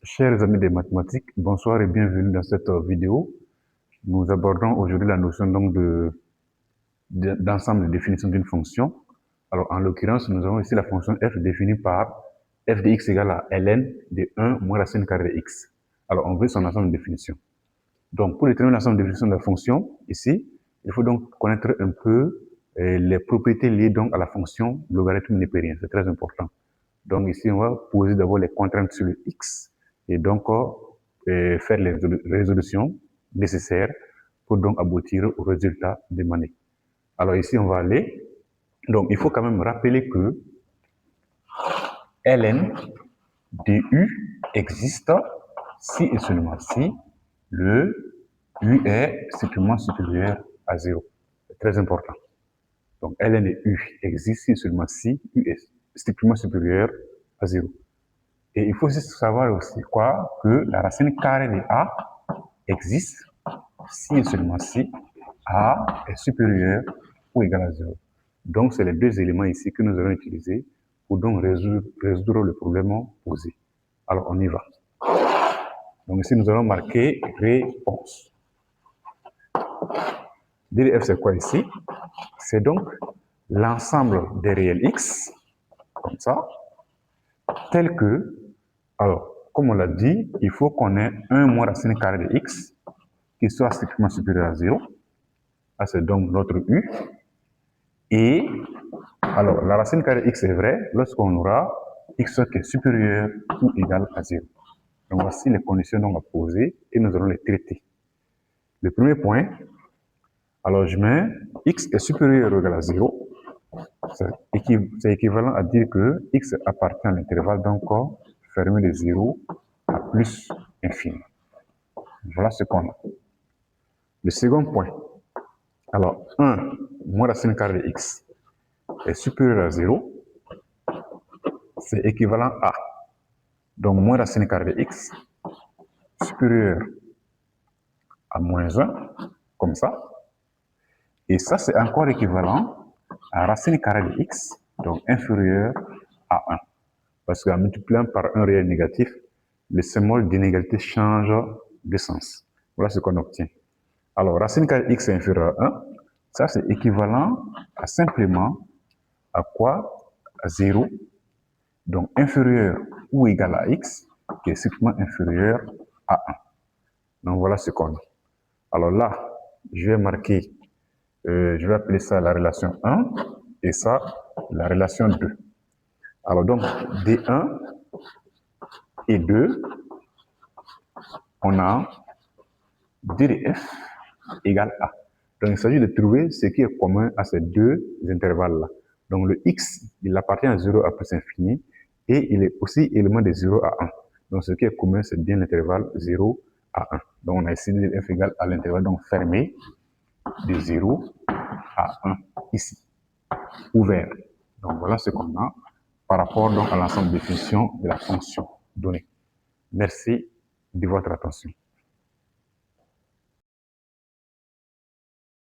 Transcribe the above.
Chers amis des mathématiques, bonsoir et bienvenue dans cette vidéo. Nous abordons aujourd'hui la notion donc d'ensemble de définition d'une fonction. Alors en l'occurrence, nous avons ici la fonction f définie par f de x égale à ln de 1 moins racine carrée de x. Alors on veut son ensemble de définition. Donc pour déterminer l'ensemble de définition de la fonction, ici, il faut donc connaître un peu les propriétés liées donc à la fonction logarithme népérien. C'est très important. Donc ici, on va poser d'abord les contraintes sur le x et donc faire les résolutions nécessaires pour donc aboutir au résultat demandé. Alors ici, on va aller. Donc il faut quand même rappeler que ln du existe si et seulement si le u est strictement supérieur à 0. C'est très important. Donc ln de u existe si et seulement si u est strictement supérieur à 0. Et il faut aussi savoir aussi quoi, que la racine carrée de a existe si et seulement si a est supérieur ou égal à 0. Donc c'est les deux éléments ici que nous allons utiliser pour donc résoudre le problème posé. Alors on y va. Donc ici nous allons marquer réponse. DDF c'est quoi ici? C'est donc l'ensemble des réels x, comme ça, tel que, alors, comme on l'a dit, il faut qu'on ait 1 moins racine carrée de x qui soit strictement supérieur à 0. Ça, c'est donc notre u. Et, alors, la racine carrée de x est vraie lorsqu'on aura x qui est supérieur ou égal à 0. Donc, voici les conditions donc à poser et nous allons les traiter. Le premier point, alors je mets x est supérieur ou égal à 0. C'est équivalent à dire que x appartient à l'intervalle donc fermé de 0 à plus infini. Voilà ce qu'on a. Le second point, alors 1 moins racine carrée de x est supérieur à 0, c'est équivalent à, donc moins racine carrée de x supérieur à moins 1, comme ça, et ça c'est encore équivalent à racine carrée de x, donc inférieur à 1. Parce qu'en multipliant par un réel négatif, le symbole d'inégalité change de sens. Voilà ce qu'on obtient. Alors, racine carrée de x est inférieur à 1, ça c'est équivalent à simplement à quoi? À 0, donc inférieur ou égal à x, qui est strictement inférieur à 1. Donc voilà ce qu'on a. Alors là, je vais marquer, je vais appeler ça la relation 1 et ça la relation 2. Alors donc, D1 et 2, on a DDF égale A. Donc il s'agit de trouver ce qui est commun à ces deux intervalles-là. Donc le x, il appartient à 0 à plus infini et il est aussi élément de 0 à 1. Donc ce qui est commun, c'est bien l'intervalle 0 à 1. Donc on a ici DDF égale à l'intervalle donc fermé de 0 à 1 ici, ouvert. Donc voilà ce qu'on a par rapport donc à l'ensemble de définitions de la fonction donnée. Merci de votre attention.